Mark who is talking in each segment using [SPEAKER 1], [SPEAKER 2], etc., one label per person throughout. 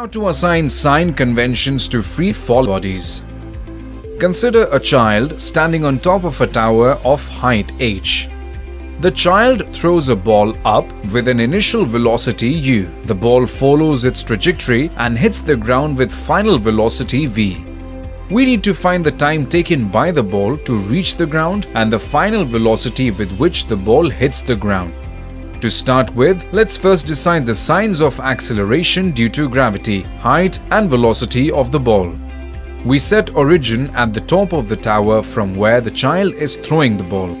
[SPEAKER 1] Now to assign sign conventions to free fall bodies. Consider a child standing on top of a tower of height h. The child throws a ball up with an initial velocity u. The ball follows its trajectory and hits the ground with final velocity v. We need to find the time taken by the ball to reach the ground and the final velocity with which the ball hits the ground. To start with, let's first decide the signs of acceleration due to gravity, height and velocity of the ball. We set origin at the top of the tower from where the child is throwing the ball.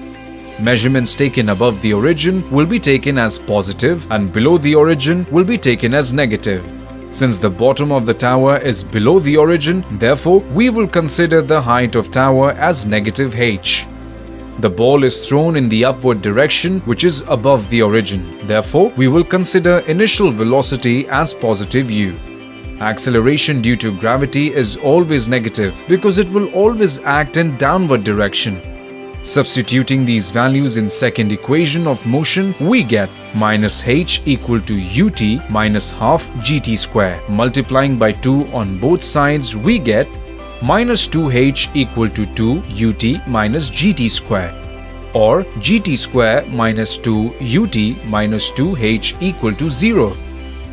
[SPEAKER 1] Measurements taken above the origin will be taken as positive and below the origin will be taken as negative. Since the bottom of the tower is below the origin, therefore we will consider the height of tower as negative h. The ball is thrown in the upward direction which is above the origin. Therefore, we will consider initial velocity as positive u. Acceleration due to gravity is always negative because it will always act in downward direction. Substituting these values in second equation of motion, we get minus h equal to ut minus half gt square. Multiplying by 2 on both sides, we get minus 2h equal to 2 ut minus gt square, or gt square minus 2 ut minus 2h equal to 0.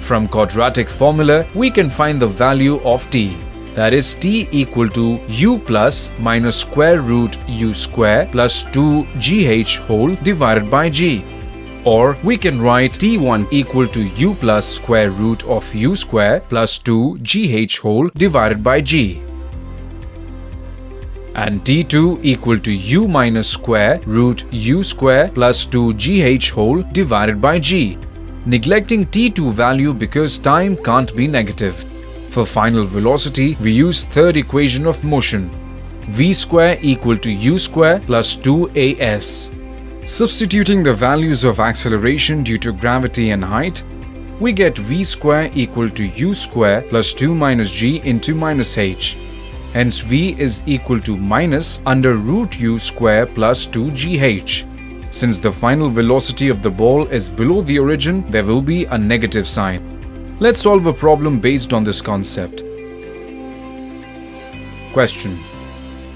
[SPEAKER 1] From quadratic formula, we can find the value of t. That is t equal to u plus minus square root u square plus 2gh whole divided by g. Or we can write t1 equal to u plus square root of u square plus 2gh whole divided by g. And t2 equal to u minus square root u square plus 2gh whole divided by g. Neglecting t2 value because time can't be negative. For final velocity, we use third equation of motion. V square equal to u square plus 2as. Substituting the values of acceleration due to gravity and height, we get v square equal to u square plus 2 minus g into minus h. Hence v is equal to minus under root u square plus 2gh. Since the final velocity of the ball is below the origin, there will be a negative sign. Let's solve a problem based on this concept. Question.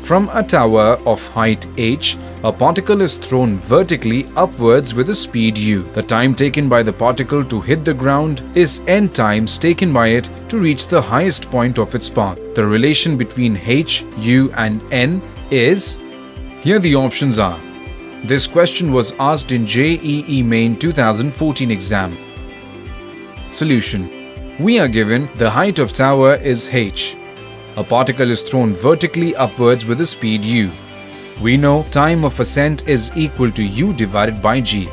[SPEAKER 1] From a tower of height h, a particle is thrown vertically upwards with a speed u. The time taken by the particle to hit the ground is n times taken by it to reach the highest point of its path. The relation between h, u and n is... Here the options are. This question was asked in JEE Main 2014 exam. Solution. We are given the height of tower is h. A particle is thrown vertically upwards with a speed u. We know time of ascent is equal to u divided by g.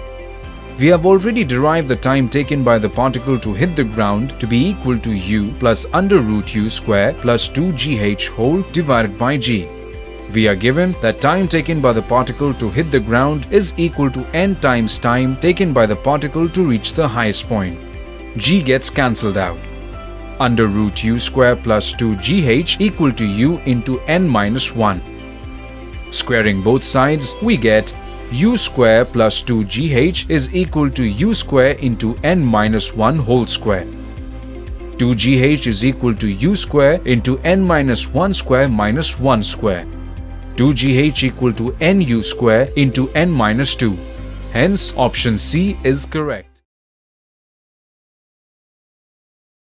[SPEAKER 1] We have already derived the time taken by the particle to hit the ground to be equal to u plus under root u square plus 2gh whole divided by g. We are given that time taken by the particle to hit the ground is equal to n times time taken by the particle to reach the highest point. G gets cancelled out. Under root u square plus 2gh equal to u into n minus 1. Squaring both sides, we get u square plus 2gh is equal to u square into n minus 1 whole square. 2gh is equal to u square into n minus 1 square minus 1 square. 2gh equal to nu square into n minus 2. Hence, option C is correct.